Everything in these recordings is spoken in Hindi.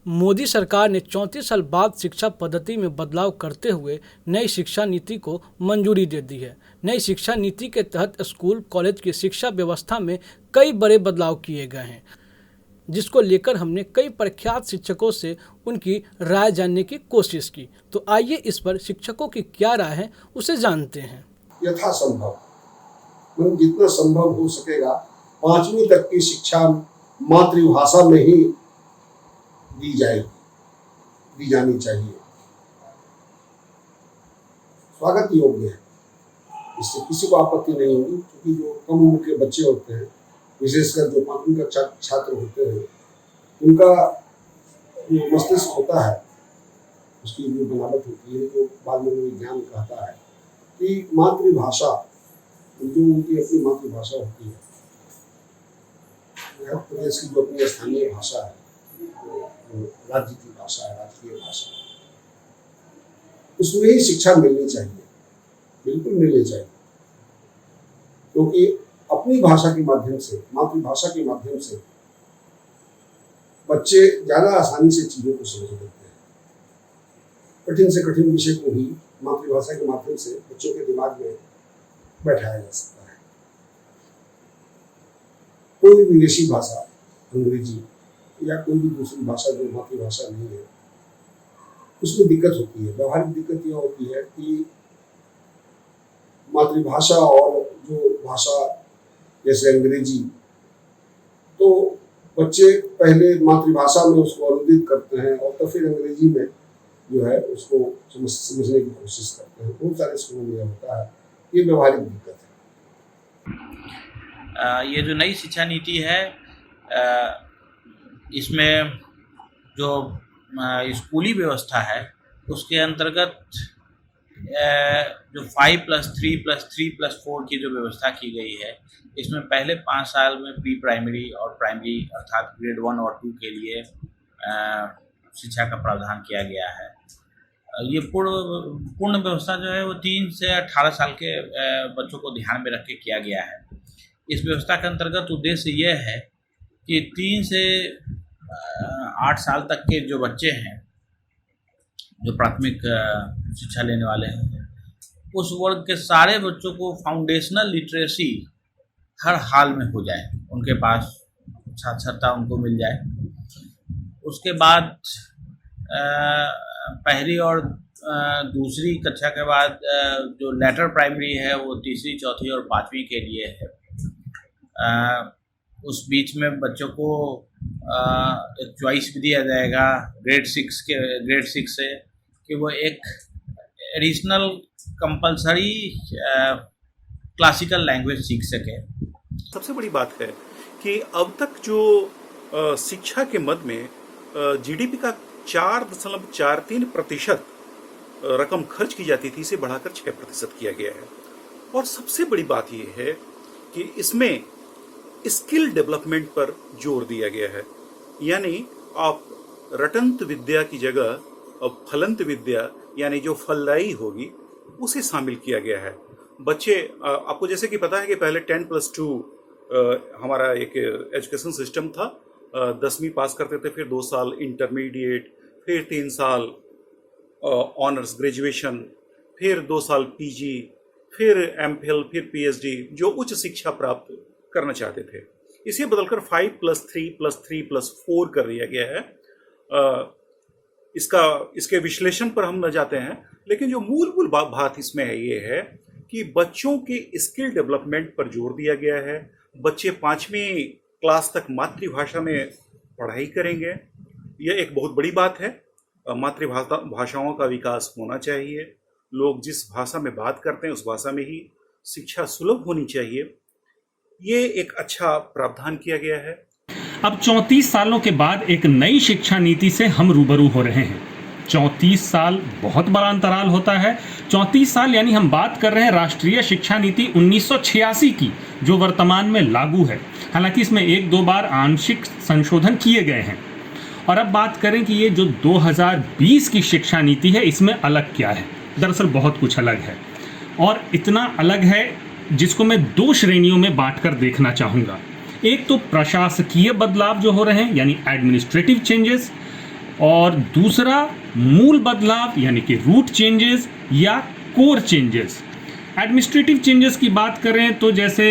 मोदी सरकार ने 34 साल बाद शिक्षा पद्धति में बदलाव करते हुए नई शिक्षा नीति को मंजूरी दे दी है। नई शिक्षा नीति के तहत स्कूल कॉलेज की शिक्षा व्यवस्था में कई बड़े बदलाव किए गए हैं, जिसको लेकर हमने कई प्रख्यात शिक्षकों से उनकी राय जानने की कोशिश की। तो आइए इस पर शिक्षकों की क्या राय है उसे जानते हैं। यथासंभव जितना संभव हो सकेगा 5वीं तक की शिक्षा मातृभाषा में ही दी जानी चाहिए। स्वागत योग्य है, इससे किसी को आपत्ति नहीं होगी, क्योंकि जो कम उम्र के बच्चे होते हैं, विशेषकर जो 5वीं का छात्र होते हैं, उनका जो मस्तिष्क होता है, उसकी जो बनावट होती है, जो बाद में विज्ञान कहता है कि मातृभाषा जो उनकी अपनी मातृभाषा होती है, प्रदेश की जो अपनी स्थानीय भाषा है, राज्य की भाषा है, राष्ट्रीय भाषा, उसमें ही शिक्षा मिलनी चाहिए, बिल्कुल मिलनी चाहिए। क्योंकि अपनी भाषा के माध्यम से, मातृभाषा के माध्यम से बच्चे ज्यादा आसानी से चीजों को समझ लेते हैं। कठिन से कठिन विषय को भी मातृभाषा के माध्यम से बच्चों के दिमाग में बैठाया जा सकता है। कोई भी विदेशी भाषा, अंग्रेजी या कोई भी दूसरी भाषा जो मातृभाषा नहीं है, उसमें दिक्कत होती है। व्यवहारिक दिक्कत यह होती है कि मातृभाषा और जो भाषा जैसे अंग्रेजी, तो बच्चे पहले मातृभाषा में उसको अनुदित करते हैं और तो फिर अंग्रेजी में जो है उसको समझने की कोशिश करते हैं। बहुत सारे स्कूलों में होता है, ये व्यवहारिक दिक्कत है। ये जो नई शिक्षा नीति है, इसमें जो स्कूली व्यवस्था है उसके अंतर्गत जो 5+3+3+4 की जो व्यवस्था की गई है, इसमें पहले 5 साल में प्री प्राइमरी और प्राइमरी अर्थात ग्रेड 1 और 2 के लिए शिक्षा का प्रावधान किया गया है। ये पूर्ण व्यवस्था जो है वो 3 से 18 साल के बच्चों को ध्यान में रख के किया गया है। इस व्यवस्था के अंतर्गत उद्देश्य यह है कि 3 से 8 साल तक के जो बच्चे हैं, जो प्राथमिक शिक्षा लेने वाले हैं, उस वर्ग के सारे बच्चों को फाउंडेशनल लिटरेसी हर हाल में हो जाए, उनके पास साक्षरता उनको मिल जाए। उसके बाद पहली और दूसरी कक्षा के बाद जो लेटर प्राइमरी है वो तीसरी, चौथी और 5वीं के लिए है। उस बीच में बच्चों को एक चॉइस भी दिया जाएगा ग्रेड 6 से कि वो एक एडिशनल कंपलसरी क्लासिकल लैंग्वेज सीख सके। सबसे बड़ी बात है कि अब तक जो शिक्षा के मद में जीडीपी का 4.43% रकम खर्च की जाती थी, इसे बढ़ाकर 6% किया गया है। और सबसे बड़ी बात यह है कि इसमें स्किल डेवलपमेंट पर जोर दिया गया है, यानी आप रटंत विद्या की जगह अब फलंत विद्या, यानी जो फलदायी होगी, उसे शामिल किया गया है। बच्चे, आपको जैसे कि पता है कि पहले 10+2 हमारा एक एजुकेशन सिस्टम था। 10वीं पास करते थे, फिर 2 साल इंटरमीडिएट, फिर 3 साल ऑनर्स ग्रेजुएशन, फिर 2 साल पीजी, फिर एमफिल, फिर पीएचडी, जो उच्च शिक्षा प्राप्त करना चाहते थे। इसे बदलकर 5+3+3+4 कर दिया गया है। इसके विश्लेषण पर हम न जाते हैं, लेकिन जो मूल बात इसमें है ये है कि बच्चों के स्किल डेवलपमेंट पर जोर दिया गया है। बच्चे 5वीं क्लास तक मातृभाषा में पढ़ाई करेंगे, यह एक बहुत बड़ी बात है। मातृभाषाओं का विकास होना चाहिए। लोग जिस भाषा में बात करते हैं उस भाषा में ही शिक्षा सुलभ होनी चाहिए। ये एक अच्छा प्रावधान किया गया है। अब 34 सालों के बाद एक नई शिक्षा नीति से हम रूबरू हो रहे हैं। 34 साल बहुत बड़ा अंतराल होता है। 34 साल यानी हम बात कर रहे हैं राष्ट्रीय शिक्षा नीति 1986 की, जो वर्तमान में लागू है। हालांकि इसमें 1-2 बार आंशिक संशोधन किए गए हैं। और अब बात करें कि ये जो 2020 की शिक्षा नीति है, इसमें अलग क्या है। दरअसल बहुत कुछ अलग है, और इतना अलग है जिसको मैं 2 श्रेणियों में बांटकर देखना चाहूँगा। एक तो प्रशासकीय बदलाव जो हो रहे हैं, यानी एडमिनिस्ट्रेटिव चेंजेस, और दूसरा मूल बदलाव यानी कि रूट चेंजेस या कोर चेंजेस। एडमिनिस्ट्रेटिव चेंजेस की बात करें तो जैसे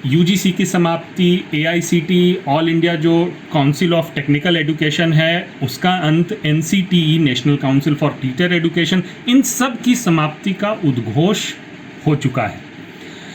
यूजीसी की समाप्ति, एआईसीटी ऑल इंडिया जो काउंसिल ऑफ टेक्निकल एजुकेशन है उसका अंत, NCTE national council for teacher education, इन सब की समाप्ति का उद्घोष हो चुका है।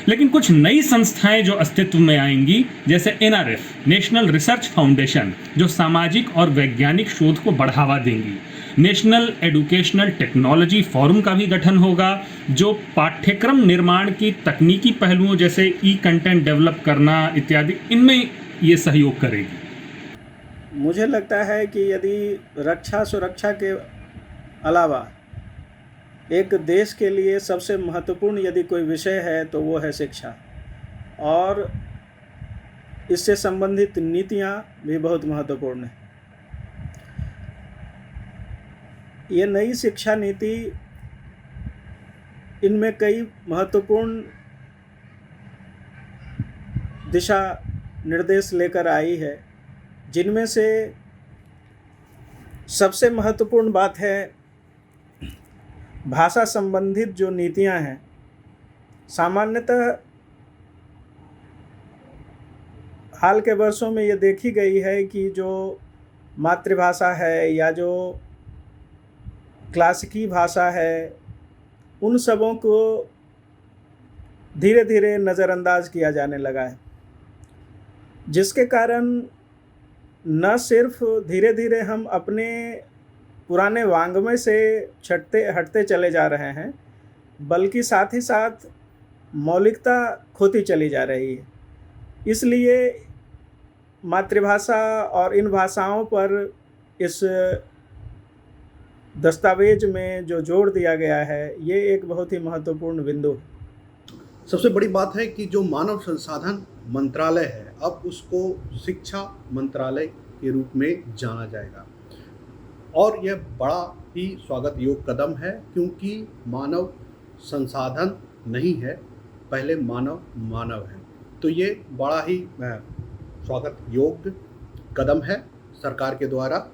लेकिन कुछ नई संस्थाएं जो अस्तित्व में आएंगी, जैसे एनआरएफ नेशनल रिसर्च फाउंडेशन जो सामाजिक और वैज्ञानिक शोध को बढ़ावा देंगी, नेशनल एजुकेशनल टेक्नोलॉजी फोरम का भी गठन होगा जो पाठ्यक्रम निर्माण की तकनीकी पहलुओं जैसे ई कंटेंट डेवलप करना इत्यादि इनमें ये सहयोग करेगी। मुझे लगता है कि यदि रक्षा सुरक्षा के अलावा एक देश के लिए सबसे महत्वपूर्ण यदि कोई विषय है तो वो है शिक्षा, और इससे संबंधित नीतियाँ भी बहुत महत्वपूर्ण हैं। ये नई शिक्षा नीति, इनमें कई महत्वपूर्ण दिशा निर्देश लेकर आई है, जिनमें से सबसे महत्वपूर्ण बात है भाषा संबंधित जो नीतियां हैं। सामान्यतः हाल के वर्षों में ये देखी गई है कि जो मातृभाषा है या जो क्लासिकी भाषा है, उन सबों को धीरे धीरे नज़रअंदाज किया जाने लगा है, जिसके कारण न सिर्फ धीरे धीरे हम अपने पुराने वाङ्मय से हटते चले जा रहे हैं, बल्कि साथ ही साथ मौलिकता खोती चली जा रही है। इसलिए मातृभाषा और इन भाषाओं पर इस दस्तावेज में जो जोर दिया गया है, ये एक बहुत ही महत्वपूर्ण बिंदु है। सबसे बड़ी बात है कि जो मानव संसाधन मंत्रालय है, अब उसको शिक्षा मंत्रालय के रूप में जाना जाएगा, और यह बड़ा ही स्वागत योग्य कदम है, क्योंकि मानव संसाधन नहीं है, पहले मानव है। तो ये बड़ा ही स्वागत योग्य कदम है सरकार के द्वारा।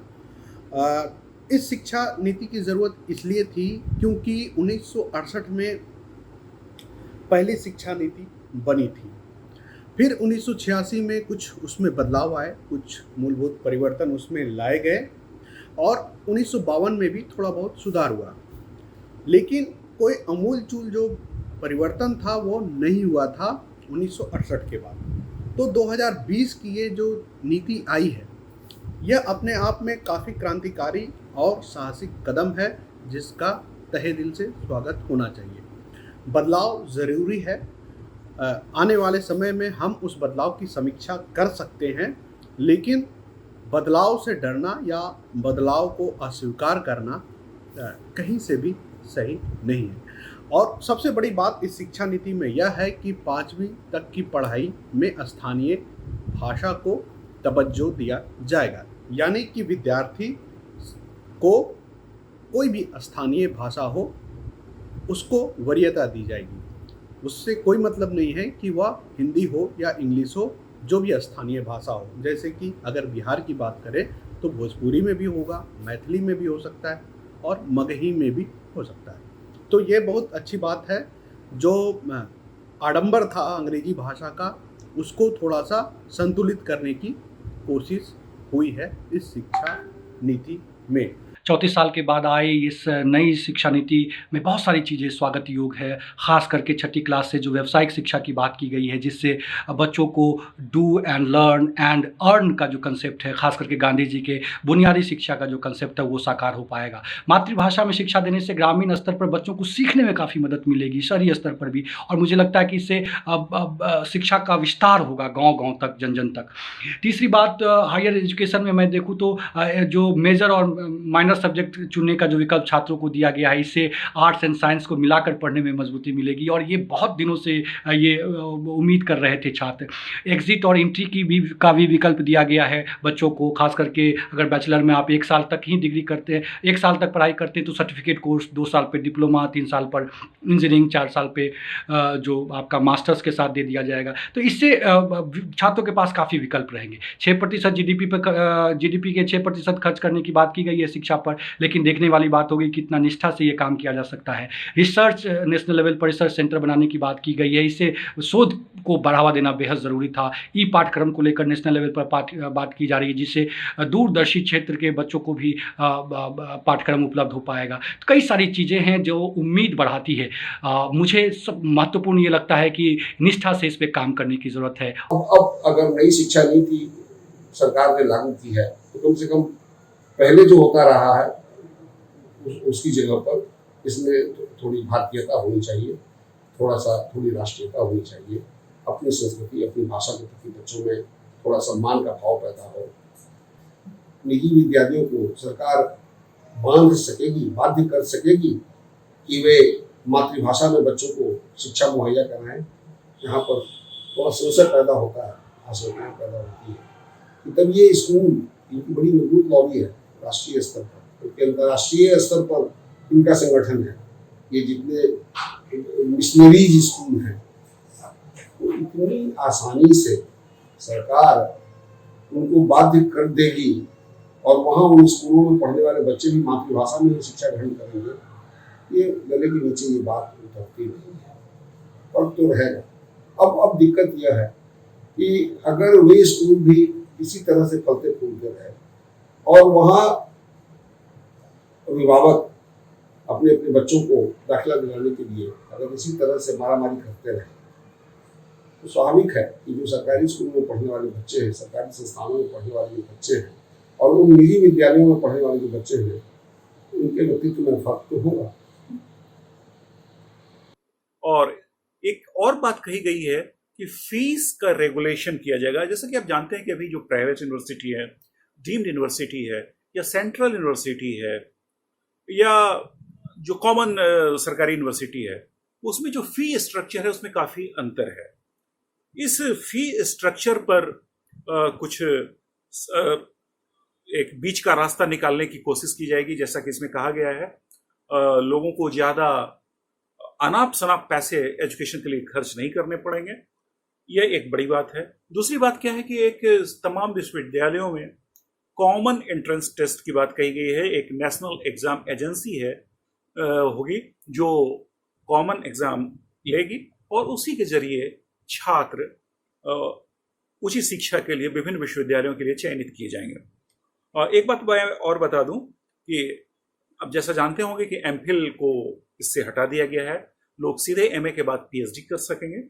इस शिक्षा नीति की ज़रूरत इसलिए थी क्योंकि 1968 में पहली शिक्षा नीति बनी थी। फिर 1986 में कुछ उसमें बदलाव आए, कुछ मूलभूत परिवर्तन उसमें लाए गए, और 1952 में भी थोड़ा बहुत सुधार हुआ। लेकिन कोई अमूलचूल जो परिवर्तन था वो नहीं हुआ था 1968 के बाद। तो 2020 की ये जो नीति आई है, यह अपने आप में काफ़ी क्रांतिकारी और साहसिक कदम है, जिसका तहे दिल से स्वागत होना चाहिए। बदलाव ज़रूरी है। आने वाले समय में हम उस बदलाव की समीक्षा कर सकते हैं, लेकिन बदलाव से डरना या बदलाव को अस्वीकार करना कहीं से भी सही नहीं है। और सबसे बड़ी बात इस शिक्षा नीति में यह है कि 5वीं तक की पढ़ाई में स्थानीय भाषा को तवज्जो दिया जाएगा, यानी कि विद्यार्थी को कोई भी स्थानीय भाषा हो उसको वरीयता दी जाएगी। उससे कोई मतलब नहीं है कि वह हिंदी हो या इंग्लिश हो, जो भी स्थानीय भाषा हो। जैसे कि अगर बिहार की बात करें तो भोजपुरी में भी होगा, मैथिली में भी हो सकता है और मगही में भी हो सकता है। तो ये बहुत अच्छी बात है। जो आडंबर था अंग्रेजी भाषा का, उसको थोड़ा सा संतुलित करने की कोशिश हुई है इस शिक्षा नीति में। 34 साल के बाद आए इस नई शिक्षा नीति में बहुत सारी चीज़ें स्वागत योग्य है। ख़ास करके 6ठी क्लास से जो व्यावसायिक शिक्षा की बात की गई है, जिससे बच्चों को do and learn and earn का जो कंसेप्ट है, ख़ास करके गांधी जी के बुनियादी शिक्षा का जो कंसेप्ट है वो साकार हो पाएगा। मातृभाषा में शिक्षा देने से ग्रामीण स्तर पर बच्चों को सीखने में काफ़ी मदद मिलेगी, शहरी स्तर पर भी, और मुझे लगता है कि इससे शिक्षा का विस्तार होगा गाँव-गाँव तक, जन-जन तक। तीसरी बात, हायर एजुकेशन में मैं देखूँ तो जो मेजर और माइनर माइनर सब्जेक्ट चुनने का जो विकल्प छात्रों को दिया गया है, इससे आर्ट्स एंड साइंस को मिलाकर पढ़ने में मजबूती मिलेगी। और ये बहुत दिनों से ये उम्मीद कर रहे थे छात्र। एग्जिट और एंट्री का भी विकल्प दिया गया है बच्चों को, खास करके अगर बैचलर में आप 1 साल तक ही डिग्री करते हैं, 1 साल तक पढ़ाई करते हैं तो सर्टिफिकेट कोर्स, 2 साल पे डिप्लोमा, 3 साल पर इंजीनियरिंग, 4 साल पे जो आपका मास्टर्स के साथ दे दिया जाएगा। तो इससे छात्रों के पास काफ़ी विकल्प रहेंगे। 6% जीडीपी के 6% खर्च करने की बात की गई है शिक्षा पर, लेकिन देखने वाली बात होगी कितना निष्ठा से ये काम किया जा सकता है। रिसर्च, नेशनल लेवल पर रिसर्च सेंटर बनाने की बात की गई है, इससे शोध को बढ़ावा देना बेहद ज़रूरी था। ई पाठ्यक्रम को लेकर नेशनल लेवल पर बात की जा रही है, जिससे दूरदर्शी क्षेत्र के बच्चों को भी पाठ्यक्रम उपलब्ध हो पाएगा। तो कई सारी चीज़ें हैं जो उम्मीद बढ़ाती है। मुझे सब महत्वपूर्ण ये लगता है कि निष्ठा से इस पर काम करने की ज़रूरत है। अब अगर नई शिक्षा नीति सरकार ने लागू की है तो कम से कम पहले जो होता रहा है उसकी जगह पर इसमें थोड़ी भारतीयता होनी चाहिए, थोड़ी राष्ट्रीयता होनी चाहिए। अपनी संस्कृति, अपनी भाषा के प्रति बच्चों में थोड़ा सम्मान का भाव पैदा हो। निजी विद्यालयों को सरकार बाध्य कर सकेगी कि वे मातृभाषा में बच्चों को शिक्षा मुहैया कराएं। यहाँ पर थोड़ा संशय पैदा होता है, आशंकाएं पैदा होती है कि तब ये स्कूल, इनकी बड़ी मजबूत लॉबी है राष्ट्रीय स्तर पर, क्योंकि अंतर्राष्ट्रीय स्तर पर इनका संगठन है। ये जितने मिशनरीज स्कूल हैं, तो इतनी आसानी से सरकार उनको बाध्य कर देगी और वहाँ उन स्कूलों में पढ़ने वाले बच्चे भी मातृभाषा में शिक्षा ग्रहण करेंगे, ये गले के नीचे ये बात उतरती नहीं है और तो रहेगा। अब दिक्कत यह है कि अगर वे स्कूल भी इसी तरह से फलते फूलते रहे और वहाँ अभिभावक अपने अपने बच्चों को दाखिला दिलाने के लिए अगर इसी तरह से मारामारी करते रहे, तो स्वाभाविक है कि जो सरकारी स्कूल में पढ़ने वाले बच्चे हैं, सरकारी संस्थानों में पढ़ने वाले जो बच्चे हैं और उन निजी विद्यालयों में पढ़ने वाले जो बच्चे हैं, उनके व्यक्तित्व में फर्क तो होगा। और एक और बात कही गई है कि फीस का रेगुलेशन किया जाएगा। जैसा कि आप जानते हैं कि अभी जो प्राइवेट यूनिवर्सिटी है, डीम्ड यूनिवर्सिटी है या सेंट्रल यूनिवर्सिटी है या जो कॉमन सरकारी यूनिवर्सिटी है, उसमें जो फी स्ट्रक्चर है उसमें काफ़ी अंतर है। इस फी स्ट्रक्चर पर कुछ एक बीच का रास्ता निकालने की कोशिश की जाएगी, जैसा कि इसमें कहा गया है। लोगों को ज़्यादा अनाप शनाप पैसे एजुकेशन के लिए खर्च नहीं करने पड़ेंगे, यह एक बड़ी बात है। दूसरी बात क्या है कि एक तमाम विश्वविद्यालयों में कॉमन एंट्रेंस टेस्ट की बात कही गई है। एक नेशनल एग्जाम एजेंसी है होगी जो कॉमन एग्जाम लेगी और उसी के जरिए छात्र उचित शिक्षा के लिए विभिन्न विश्वविद्यालयों के लिए चयनित किए जाएंगे। और एक बात मैं और बता दूं कि अब जैसा जानते होंगे कि एमफिल को इससे हटा दिया गया है, लोग सीधे एमए के बाद पीएचडी कर सकेंगे।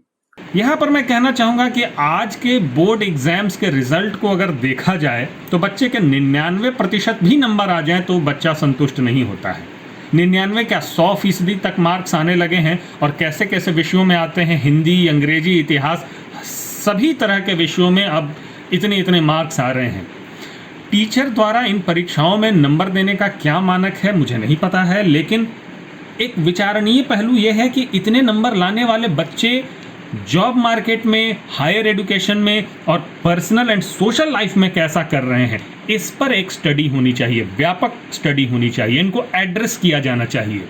यहाँ पर मैं कहना चाहूँगा कि आज के बोर्ड एग्जाम्स के रिजल्ट को अगर देखा जाए तो बच्चे के 99% भी नंबर आ जाए तो बच्चा संतुष्ट नहीं होता है। 99 क्या 100% तक मार्क्स आने लगे हैं और कैसे कैसे विषयों में आते हैं, हिंदी, अंग्रेजी, इतिहास, सभी तरह के विषयों में अब इतने मार्क्स आ रहे हैं। टीचर द्वारा इन परीक्षाओं में नंबर देने का क्या मानक है मुझे नहीं पता है, लेकिन एक विचारणीय पहलू यह है कि इतने नंबर लाने वाले बच्चे जॉब मार्केट में, हायर एजुकेशन में और पर्सनल एंड सोशल लाइफ में कैसा कर रहे हैं, इस पर एक स्टडी होनी चाहिए, व्यापक स्टडी होनी चाहिए, इनको एड्रेस किया जाना चाहिए।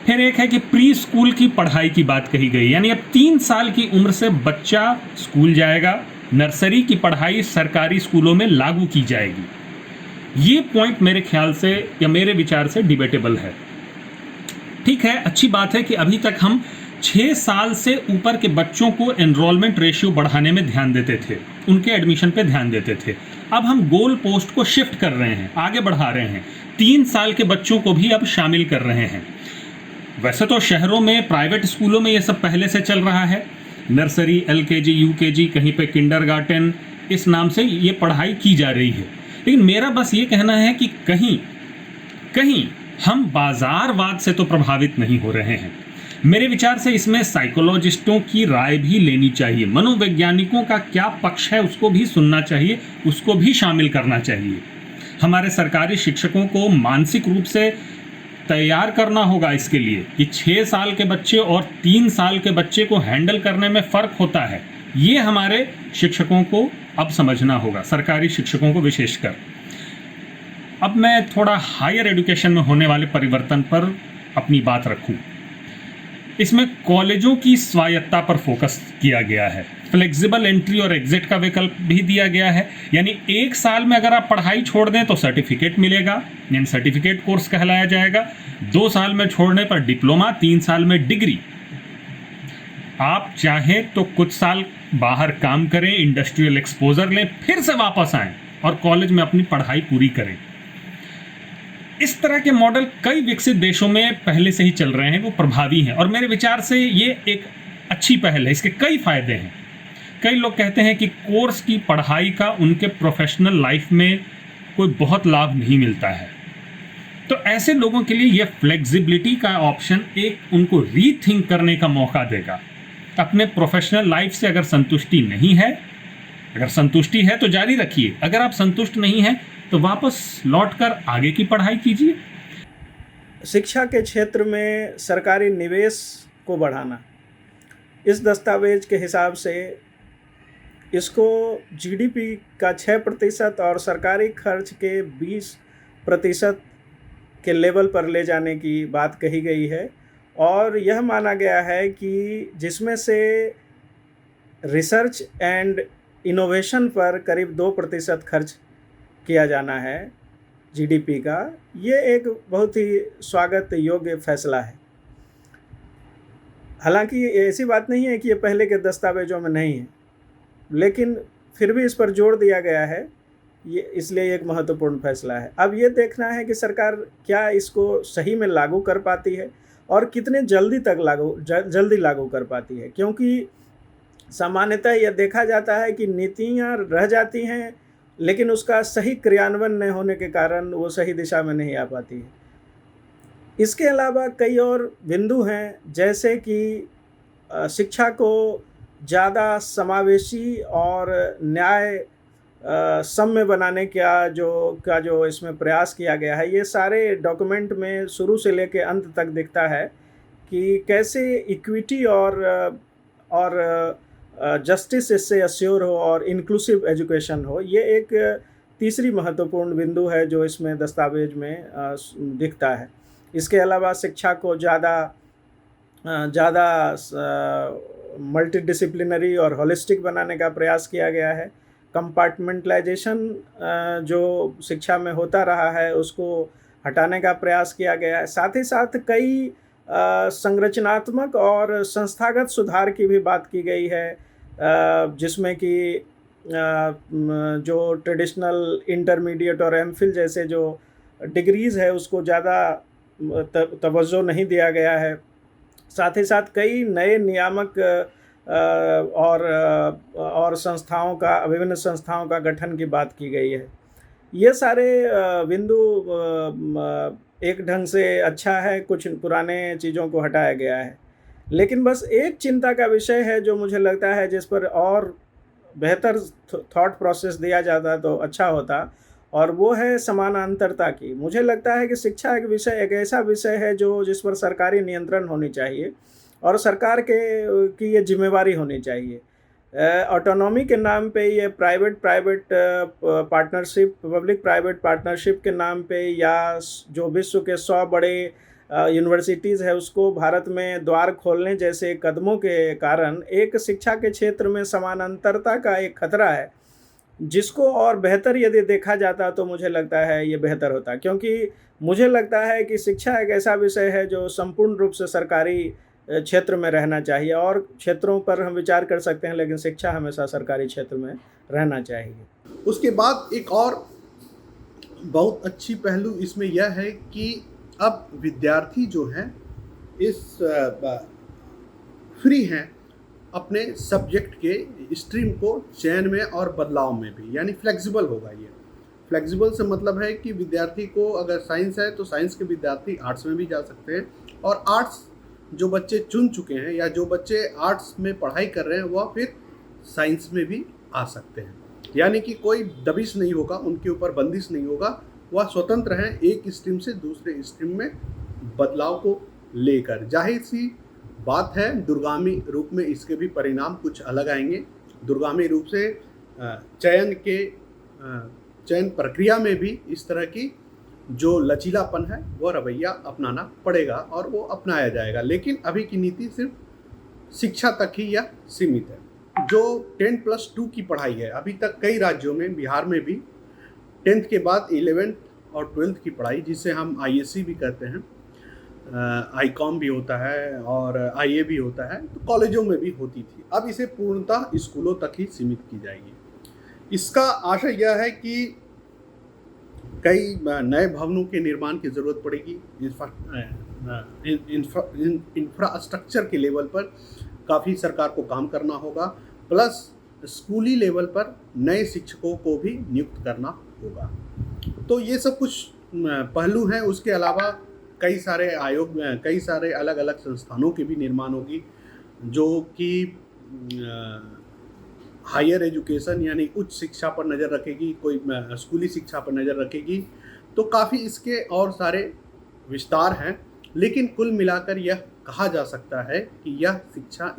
फिर एक है कि प्री स्कूल की पढ़ाई की बात कही गई, यानी अब 3 साल की उम्र से बच्चा स्कूल जाएगा, नर्सरी की पढ़ाई सरकारी स्कूलों में लागू की जाएगी। ये पॉइंट मेरे ख्याल से या मेरे विचार से डिबेटेबल है। ठीक है, अच्छी बात है कि अभी तक हम 6 साल से ऊपर के बच्चों को एनरोलमेंट रेशियो बढ़ाने में ध्यान देते थे, उनके एडमिशन पे ध्यान देते थे। अब हम गोल पोस्ट को शिफ्ट कर रहे हैं, आगे बढ़ा रहे हैं, 3 साल के बच्चों को भी अब शामिल कर रहे हैं। वैसे तो शहरों में प्राइवेट स्कूलों में ये सब पहले से चल रहा है, नर्सरी, एलकेजी, यूकेजी, कहीं पे किंडरगार्टन, इस नाम से ये पढ़ाई की जा रही है। लेकिन मेरा बस ये कहना है कि कहीं हम बाजारवाद से तो प्रभावित नहीं हो रहे हैं। मेरे विचार से इसमें साइकोलॉजिस्टों की राय भी लेनी चाहिए, मनोवैज्ञानिकों का क्या पक्ष है उसको भी सुनना चाहिए, उसको भी शामिल करना चाहिए। हमारे सरकारी शिक्षकों को मानसिक रूप से तैयार करना होगा इसके लिए कि 6 साल के बच्चे और 3 साल के बच्चे को हैंडल करने में फ़र्क होता है। ये हमारे शिक्षकों को अब समझना होगा, सरकारी शिक्षकों को विशेषकर। अब मैं थोड़ा हायर एजुकेशन में होने वाले परिवर्तन पर अपनी बात रखूं। इसमें कॉलेजों की स्वायत्ता पर फोकस किया गया है। फ्लेक्सिबल एंट्री और एग्जिट का विकल्प भी दिया गया है, यानी 1 साल में अगर आप पढ़ाई छोड़ दें तो सर्टिफिकेट मिलेगा, यानी सर्टिफिकेट कोर्स कहलाया जाएगा। 2 साल में छोड़ने पर डिप्लोमा, 3 साल में डिग्री। आप चाहें तो कुछ साल बाहर काम करें, इंडस्ट्रियल एक्सपोजर लें, फिर से वापस आएं और कॉलेज में अपनी पढ़ाई पूरी करें। इस तरह के मॉडल कई विकसित देशों में पहले से ही चल रहे हैं, वो प्रभावी हैं और मेरे विचार से ये एक अच्छी पहल है। इसके कई फायदे हैं। कई लोग कहते हैं कि कोर्स की पढ़ाई का उनके प्रोफेशनल लाइफ में कोई बहुत लाभ नहीं मिलता है, तो ऐसे लोगों के लिए ये फ्लेक्सिबिलिटी का ऑप्शन एक उनको रीथिंक करने का मौका देगा। अपने प्रोफेशनल लाइफ से अगर संतुष्टि नहीं है, अगर संतुष्टि है तो जारी रखिए, अगर आप संतुष्ट नहीं हैं तो वापस लौटकर आगे की पढ़ाई कीजिए। शिक्षा के क्षेत्र में सरकारी निवेश को बढ़ाना, इस दस्तावेज के हिसाब से इसको जीडीपी का 6% और सरकारी खर्च के 20% के लेवल पर ले जाने की बात कही गई है और यह माना गया है कि जिसमें से रिसर्च एंड इनोवेशन पर करीब 2% खर्च किया जाना है जीडीपी का। ये एक बहुत ही स्वागत योग्य फैसला है। हालांकि ऐसी बात नहीं है कि ये पहले के दस्तावेजों में नहीं है, लेकिन फिर भी इस पर जोर दिया गया है, ये इसलिए एक महत्वपूर्ण फैसला है। अब ये देखना है कि सरकार क्या इसको सही में लागू कर पाती है और कितने जल्दी लागू कर पाती है, क्योंकि सामान्यतः यह देखा जाता है कि नीतियाँ रह जाती हैं लेकिन उसका सही क्रियान्वयन न होने के कारण वो सही दिशा में नहीं आ पाती है। इसके अलावा कई और बिंदु हैं, जैसे कि शिक्षा को ज़्यादा समावेशी और न्याय सम्य बनाने का जो इसमें प्रयास किया गया है। ये सारे डॉक्यूमेंट में शुरू से लेकर अंत तक दिखता है कि कैसे इक्विटी और जस्टिस इससे अश्योर हो और इंक्लूसिव एजुकेशन हो। ये एक तीसरी महत्वपूर्ण बिंदु है जो इसमें दस्तावेज में दिखता है। इसके अलावा शिक्षा को ज़्यादा मल्टीडिसिप्लिनरी और होलिस्टिक बनाने का प्रयास किया गया है। कंपार्टमेंटलाइजेशन जो शिक्षा में होता रहा है उसको हटाने का प्रयास किया गया है। साथ ही साथ कई संरचनात्मक और संस्थागत सुधार की भी बात की गई है, जिसमें कि जो ट्रेडिशनल इंटरमीडिएट और एमफिल जैसे जो डिग्रीज़ है उसको ज़्यादा तवज्जो नहीं दिया गया है। साथ ही साथ कई नए नियामक और संस्थाओं का, विभिन्न संस्थाओं का गठन की बात की गई है। ये सारे बिंदु एक ढंग से अच्छा है, कुछ पुराने चीज़ों को हटाया गया है। लेकिन बस एक चिंता का विषय है जो मुझे लगता है जिस पर और बेहतर थॉट प्रोसेस दिया जाता तो अच्छा होता, और वो है समानांतरता की। मुझे लगता है कि शिक्षा एक ऐसा विषय है जिस पर सरकारी नियंत्रण होनी चाहिए और सरकार की ये जिम्मेवारी होनी चाहिए। ऑटोनॉमी के नाम पे ये private partnership, public private partnership के नाम पे, या जो विश्व के 100 बड़े यूनिवर्सिटीज़ है उसको भारत में द्वार खोलने जैसे कदमों के कारण एक शिक्षा के क्षेत्र में समानांतरता का एक खतरा है, जिसको और बेहतर यदि देखा जाता तो मुझे लगता है ये बेहतर होता। क्योंकि मुझे लगता है कि शिक्षा एक ऐसा विषय है जो संपूर्ण रूप से सरकारी क्षेत्र में रहना चाहिए, और क्षेत्रों पर हम विचार कर सकते हैं लेकिन शिक्षा हमेशा सरकारी क्षेत्र में रहना चाहिए। उसके बाद एक और बहुत अच्छी पहलू इसमें यह है कि अब विद्यार्थी जो हैं इस फ्री हैं अपने सब्जेक्ट के स्ट्रीम को चयन में और बदलाव में भी, यानी फ्लेक्सिबल होगा। ये फ्लेक्सिबल से मतलब है कि विद्यार्थी को अगर साइंस है तो साइंस के विद्यार्थी आर्ट्स में भी जा सकते हैं, और आर्ट्स जो बच्चे चुन चुके हैं या जो बच्चे आर्ट्स में पढ़ाई कर रहे हैं वह फिर साइंस में भी आ सकते हैं। यानी कि कोई दबिश नहीं होगा, उनके ऊपर बंदिश नहीं होगा, वह स्वतंत्र हैं एक स्ट्रीम से दूसरे स्ट्रीम में बदलाव को लेकर। जाहिर सी बात है, दूरगामी रूप में इसके भी परिणाम कुछ अलग आएंगे। दूरगामी रूप से चयन प्रक्रिया में भी इस तरह की जो लचीलापन है वह रवैया अपनाना पड़ेगा और वो अपनाया जाएगा। लेकिन अभी की नीति सिर्फ शिक्षा तक ही यह सीमित है। जो 10+2 की पढ़ाई है, अभी तक कई राज्यों में, बिहार में भी 10th के बाद 11th और 12th की पढ़ाई, जिसे हम ISC भी कहते हैं, ICOM भी होता है और IA भी होता है, तो कॉलेजों में भी होती थी। अब इसे पूर्णतः स्कूलों तक ही सीमित की जाएगी। इसका आशय यह है कि कई नए भवनों के निर्माण की ज़रूरत पड़ेगी। इंफ्रास्ट्रक्चर के लेवल पर काफ़ी सरकार को काम करना होगा, प्लस स्कूली लेवल पर नए शिक्षकों को भी नियुक्त करना होगा। तो ये सब कुछ पहलू हैं। उसके अलावा कई सारे आयोग, कई सारे अलग अलग संस्थानों की भी निर्माण होगी, जो कि हायर एजुकेशन यानी उच्च शिक्षा पर नज़र रखेगी, कोई स्कूली शिक्षा पर नज़र रखेगी। तो काफ़ी इसके और सारे विस्तार हैं, लेकिन कुल मिलाकर यह कहा जा सकता है कि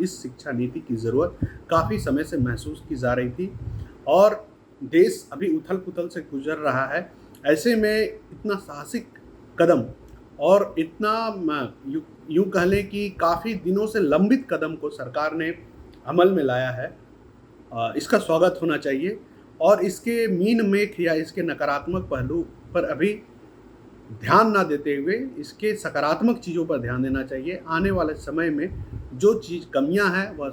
इस शिक्षा नीति की ज़रूरत काफ़ी समय से महसूस की जा रही थी और देश अभी उथल पुथल से गुजर रहा है। ऐसे में इतना साहसिक कदम और इतना यूँ कह लें कि काफ़ी दिनों से लंबित कदम को सरकार ने अमल में लाया है, इसका स्वागत होना चाहिए। और इसके मीन मेख या इसके नकारात्मक पहलू पर अभी ध्यान ना देते हुए इसके सकारात्मक चीज़ों पर ध्यान देना चाहिए। आने वाले समय में जो चीज़ कमियां हैं वह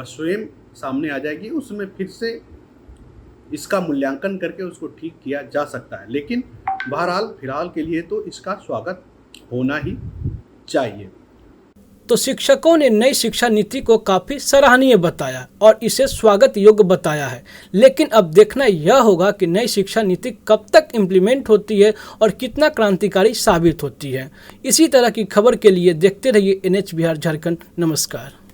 स्वयं सामने आ जाएगी, उसमें फिर से इसका मूल्यांकन करके उसको ठीक किया जा सकता है। लेकिन बहरहाल फिलहाल के लिए तो इसका स्वागत होना ही चाहिए। तो शिक्षकों ने नई शिक्षा नीति को काफ़ी सराहनीय बताया और इसे स्वागत योग्य बताया है। लेकिन अब देखना यह होगा कि नई शिक्षा नीति कब तक इम्प्लीमेंट होती है और कितना क्रांतिकारी साबित होती है। इसी तरह की खबर के लिए देखते रहिए NH बिहार झारखंड। नमस्कार।